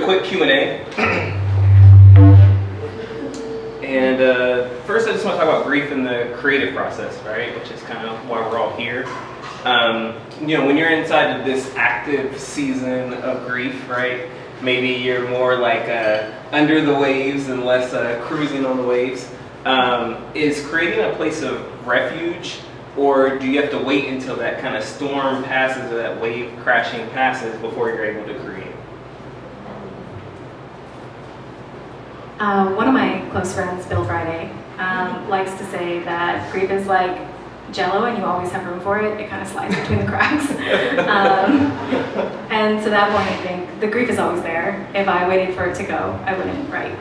a quick Q&A. And first I just want to talk about grief in the creative process, right? Which is kind of why we're all here. When you're inside of this active season of grief, right? Maybe you're more like under the waves and less cruising on the waves. Is creating a place of refuge, or do you have to wait until that kind of storm passes or that wave crashing passes before you're able to create? One of my close friends, Bill Friday, likes to say that grief is like Jell-O and you always have room for it. It kind of slides between the cracks. And to that point, I think the grief is always there. If I waited for it to go, I wouldn't write.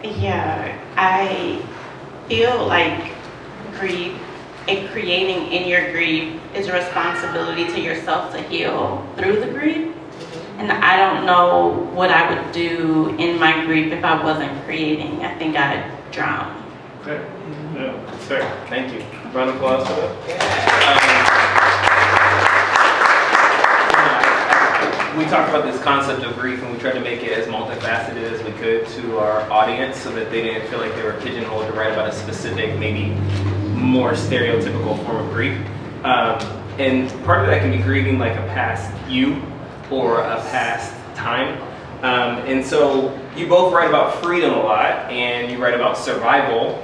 Yeah, I feel like grief and creating in your grief is a responsibility to yourself to heal through the grief. And I don't know what I would do in my grief if I wasn't creating. I think I'd drown. Okay. Yeah, that's fair. Thank you. Round of applause for that. We talked about this concept of grief, and we tried to make it as multifaceted as we could to our audience so that they didn't feel like they were pigeonholed to write about a specific, maybe more stereotypical form of grief. And part of that can be grieving like a past you or a past time. And so you both write about freedom a lot, and you write about survival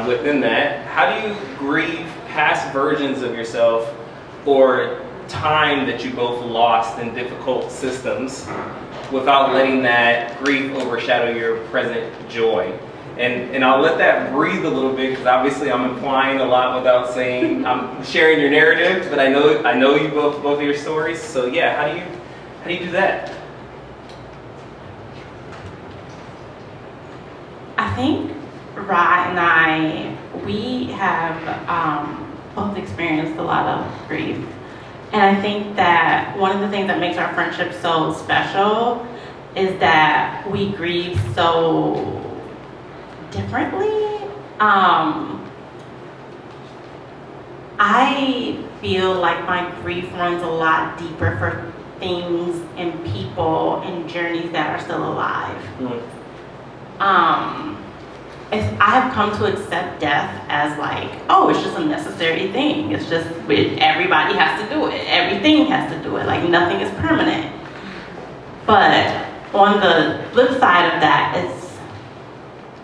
within that. How do you grieve past versions of yourself or time that you both lost in difficult systems without letting that grief overshadow your present joy? And I'll let that breathe a little bit, because obviously I'm implying a lot without saying I'm sharing your narrative, but I know you both of your stories. So yeah, how do you do that? I think Ra and I, we have both experienced a lot of grief. And I think that one of the things that makes our friendship so special is that we grieve so differently. I feel like my grief runs a lot deeper for things and people and journeys that are still alive. I've come to accept death as like, oh, it's just a necessary thing. It's just, everybody has to do it. Everything has to do it. Like, nothing is permanent. But on the flip side of that is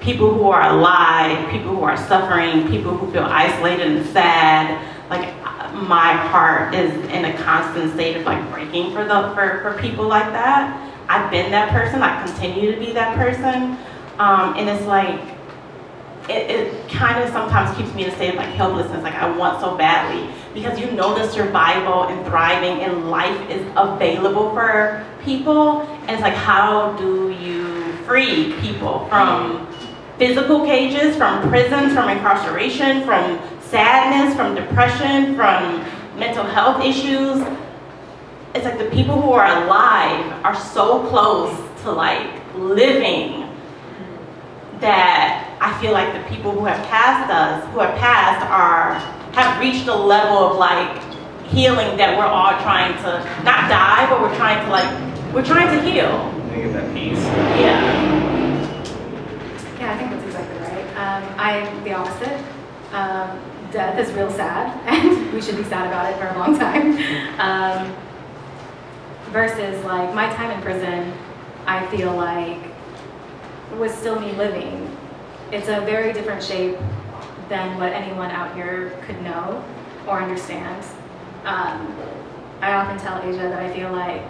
people who are alive, people who are suffering, people who feel isolated and sad. Like, my heart is in a constant state of like breaking for people like that. I've been that person. I continue to be that person. And it's like, it kind of sometimes keeps me in a state of like helplessness, like I want so badly, because you know the survival and thriving in life is available for people, and it's like, how do you free people from physical cages, from prisons, from incarceration, from sadness, from depression, from mental health issues? It's like the people who are alive are so close to like living that I feel like the people who have passed have reached a level of like healing that we're all trying to not die, but we're trying to heal. I get that peace. Yeah, I think that's exactly right. I'm the opposite. Death is real sad, and we should be sad about it for a long time. Versus like my time in prison, I feel like was still me living. It's a very different shape than what anyone out here could know or understand. I often tell Asia that I feel like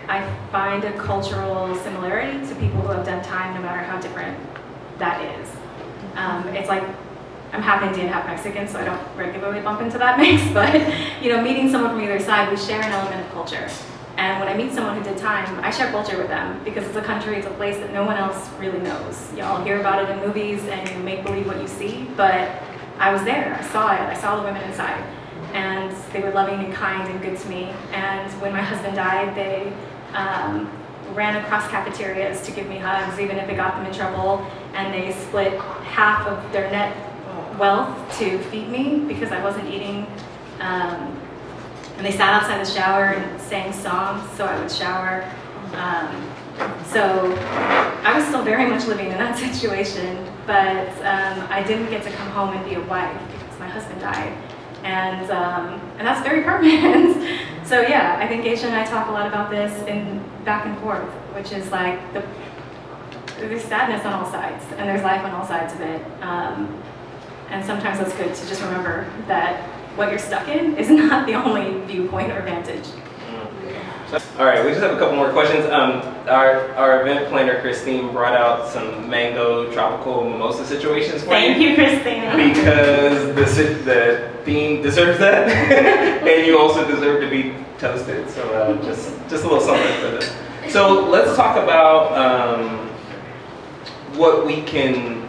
I find a cultural similarity to people who have done time, no matter how different that is. It's like I'm half Indian, half Mexican, so I don't regularly bump into that mix, but meeting someone from either side, we share an element of culture. And when I meet someone who did time, I share culture with them, because it's a country, it's a place that no one else really knows. Y'all hear about it in movies and you make believe what you see, but I was there, I saw it, I saw the women inside. And they were loving and kind and good to me. And when my husband died, they ran across cafeterias to give me hugs, even if it got them in trouble. And they split half of their net wealth to feed me, because I wasn't eating And they sat outside the shower and sang songs, so I would shower. So I was still very much living in that situation, but I didn't get to come home and be a wife because my husband died. And that's very permanent. So yeah, I think Geisha and I talk a lot about this in back and forth, which is like there's sadness on all sides, and there's life on all sides of it. And sometimes it's good to just remember that what you're stuck in is not the only viewpoint or vantage. All right, we just have a couple more questions. Our event planner, Christine, brought out some mango tropical mimosa situations for Thank you, Christina. Because the theme deserves that, and you also deserve to be toasted. So just a little something for this. So let's talk about what we can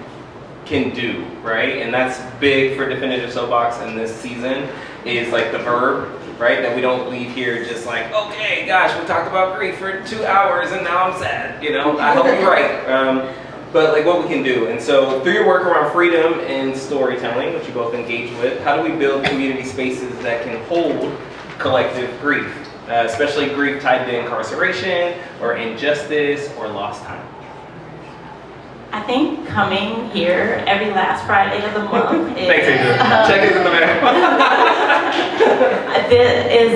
do, right? And that's big for Definitive Soapbox in this season, is like the verb, right? That we don't leave here just like, okay, gosh, we talked about grief for 2 hours and now I'm sad, you know? I hope you're right. But like what we can do. And so through your work around freedom and storytelling, which you both engage with, how do we build community spaces that can hold collective grief, especially grief tied to incarceration or injustice or lost time? I think coming here every last Friday of the month is... Thanks, Adrian. Check is in the mail.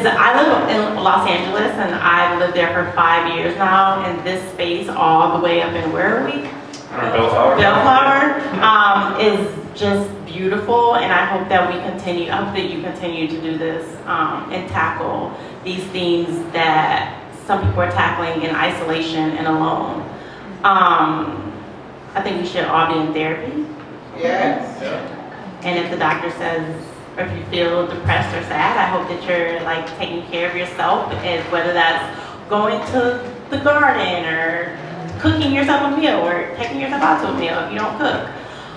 I live in Los Angeles, and I've lived there for 5 years now, and this space all the way up in, where are we? Bellflower. Bellflower is just beautiful, and I hope that you continue to do this and tackle these themes that some people are tackling in isolation and alone. I think we should all be in therapy. Yes. And if the doctor says, or if you feel depressed or sad, I hope that you're like taking care of yourself, and whether that's going to the garden or cooking yourself a meal or taking yourself out to a meal if you don't cook.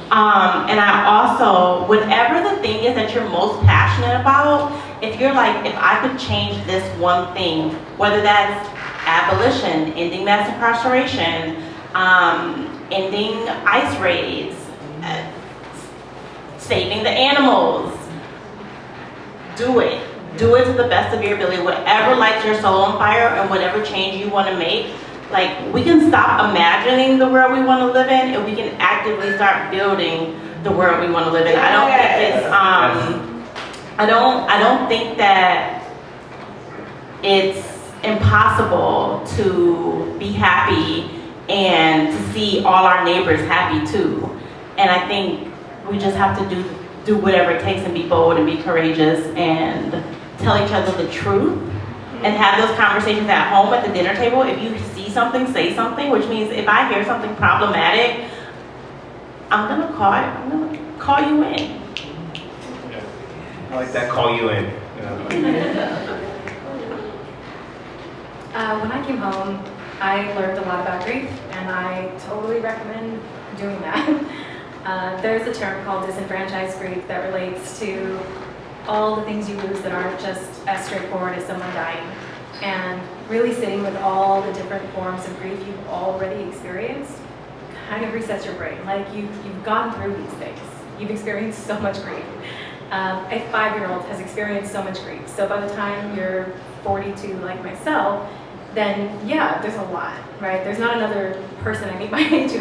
And I also, whatever the thing is that you're most passionate about, if you're like, if I could change this one thing, whether that's abolition, ending mass incarceration, ending ICE raids, saving the animals, do it. Do it to the best of your ability. Whatever lights your soul on fire and whatever change you want to make, like, we can stop imagining the world we want to live in, and we can actively start building the world we want to live in. I don't think it's I don't think that it's impossible to be happy and to see all our neighbors happy too. And I think we just have to do whatever it takes and be bold and be courageous and tell each other the truth and have those conversations at home at the dinner table. If you see something, say something, which means if I hear something problematic, I'm gonna call you in. I like that, call you in. When I came home, I learned a lot about grief, and I totally recommend doing that. There's a term called disenfranchised grief that relates to all the things you lose that aren't just as straightforward as someone dying, and really sitting with all the different forms of grief you've already experienced kind of resets your brain. Like you've gone through these things. You've experienced so much grief. A 5-year-old has experienced so much grief. So by the time you're 42 like myself, then yeah, there's a lot, right? There's not another person I meet my age who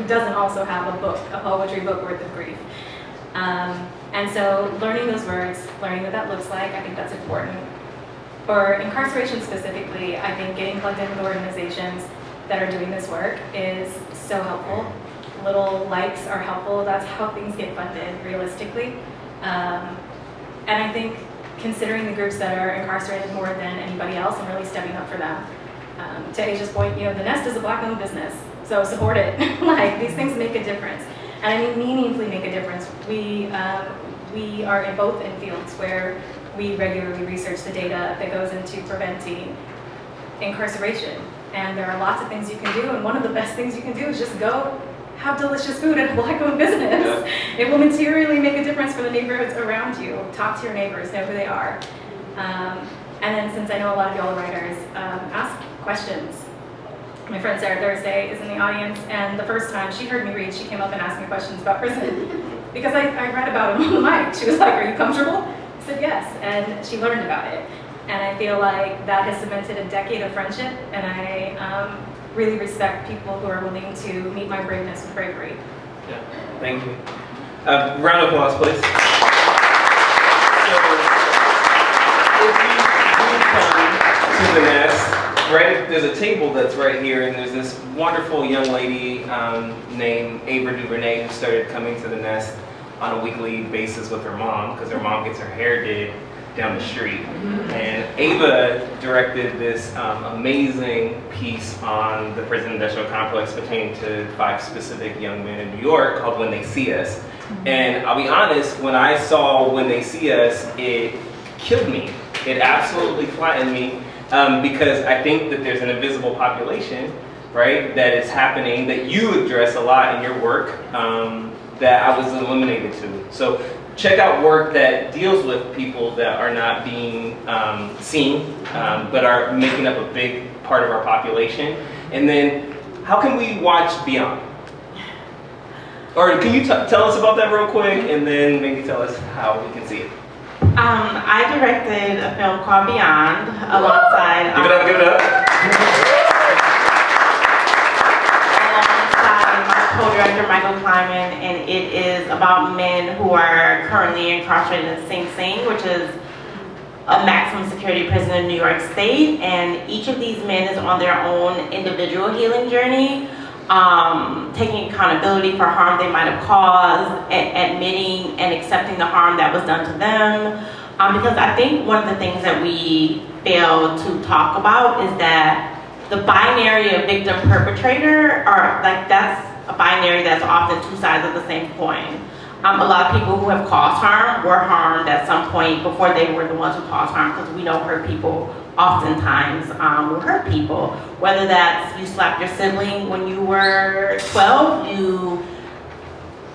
doesn't also have a poetry book worth of grief. And so learning those words, learning what that looks like, I think that's important. For incarceration specifically, I think getting plugged in with organizations that are doing this work is so helpful. Little likes are helpful. That's how things get funded realistically. And I think considering the groups that are incarcerated more than anybody else and really stepping up for them. To Asia's point, the Nest is a Black-owned business, so support it. Like, these things make a difference. And I mean meaningfully make a difference. We are both in fields where we regularly research the data that goes into preventing incarceration. And there are lots of things you can do, and one of the best things you can do is just go have delicious food at a Black-owned business. Yeah. It will materially make a difference for the neighborhoods around you. Talk to your neighbors, know who they are. And then, since I know a lot of y'all are writers, ask questions. My friend Sarah Thursday is in the audience, and the first time she heard me read, she came up and asked me questions about prison. Because I read about him on the mic. She was like, "Are you comfortable?" I said, "Yes," and she learned about it. And I feel like that has cemented a decade of friendship, and I really respect people who are willing to meet my braveness with bravery. Yeah, thank you. Round of applause, please. So, if you do come to the nest, right, there's a table that's right here, and there's this wonderful young lady named Ava DuVernay who started coming to the nest on a weekly basis with her mom, because her mom gets her hair did down the street. And Ava directed this amazing piece on the prison industrial complex pertaining to 5 specific young men in New York called When They See Us. And I'll be honest, when I saw When They See Us, it killed me. It absolutely flattened me, because I think that there's an invisible population, right, that is happening, that you address a lot in your work, that I was eliminated to. So check out work that deals with people that are not being seen, but are making up a big part of our population. And then, how can we watch Beyond? Or can you tell us about that real quick, and then maybe tell us how we can see it? I directed a film called Beyond alongside. Give it up, give it up. Co-director Michael Kleiman, and it is about men who are currently incarcerated in Sing Sing, which is a maximum security prison in New York State, and each of these men is on their own individual healing journey, taking accountability for harm they might have caused, admitting and accepting the harm that was done to them, because I think one of the things that we fail to talk about is that the binary of victim-perpetrator are like, that's a binary that's often 2 sides of the same coin. A lot of people who have caused harm were harmed at some point before they were the ones who caused harm, because we know hurt people oftentimes will hurt people. Whether that's you slapped your sibling when you were 12, you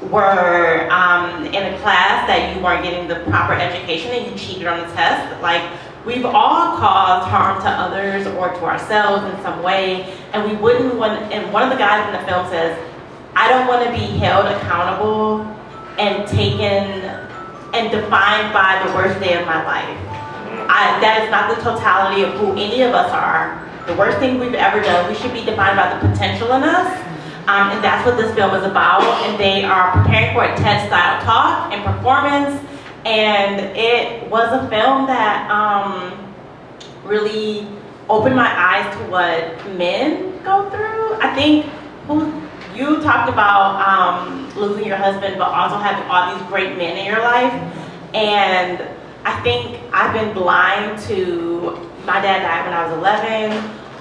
were in a class that you weren't getting the proper education and you cheated on the test. Like, we've all caused harm to others or to ourselves in some way, and we wouldn't want, and one of the guys in the film says, I don't want to be held accountable and taken and defined by the worst day of my life. That is not the totality of who any of us are. The worst thing we've ever done, we should be defined by the potential in us. And that's what this film is about. And they are preparing for a TED-style talk and performance. And it was a film that really opened my eyes to what men go through. I think you talked about losing your husband, but also having all these great men in your life. And I think I've been blind to, my dad died when I was 11.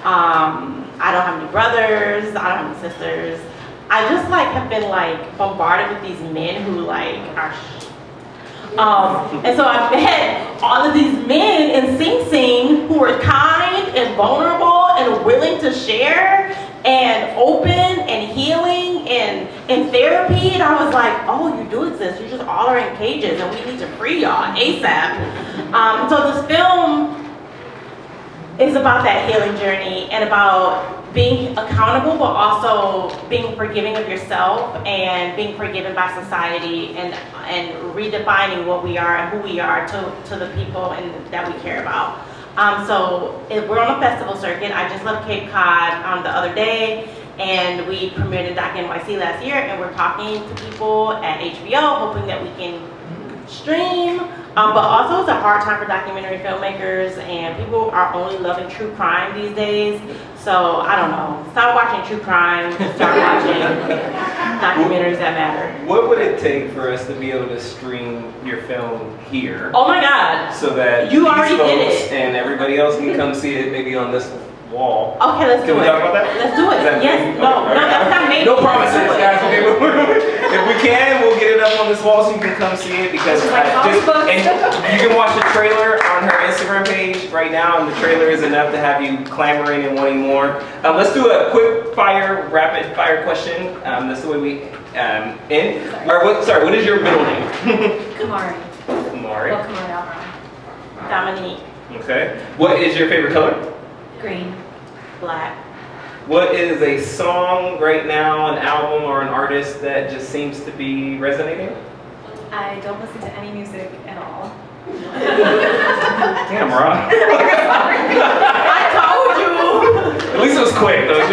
I don't have any brothers, I don't have any sisters. I just like have been like bombarded with these men who like are and so I met all of these men in Sing Sing who were kind and vulnerable and willing to share and open and healing and in therapy, and I was like, oh, you do exist, you just all are in cages and we need to free y'all ASAP. So this film is about that healing journey and about being accountable, but also being forgiving of yourself and being forgiven by society, and redefining what we are and who we are to the people and that we care about. So we're on a festival circuit. I just left Cape Cod the other day, and we premiered in Doc NYC last year, and we're talking to people at HBO, hoping that we can stream. But also it's a hard time for documentary filmmakers, and people are only loving true crime these days. So I don't know, stop watching true crime, start watching documentaries that matter. What would it take for us to be able to stream your film here? Oh my God. So that you these already folks did it. and everybody else can come see it maybe on this wall. Okay, let's do it. Can we talk about that? Let's do it. Yes. No, that's not maybe. No promises, guys. Okay. If we can, we'll get it up on this wall so you can come see it, because and you can watch the trailer on her Instagram page right now, and the trailer is enough to have you clamoring and wanting more. Let's do a quick fire, rapid fire question. That's the way we end. What is your middle name? Kamari. Kamari. Well, Kamari Alvarado. Dominique. Okay. What is your favorite color? Green. Black. What is a song right now, an album or an artist that just seems to be resonating? I don't listen to any music at all. Damn, Rob. I told you. At least it was quick, though.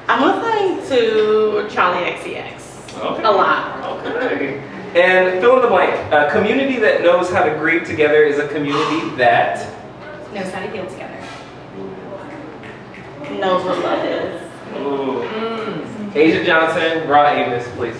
I'm listening to Charlie XCX. Okay. A lot. Okay. And fill in the blank. A community that knows how to grieve together is a community that Knows how to heal together. Knows what love is. Ooh. Asia Johnson, Raw Avis, please.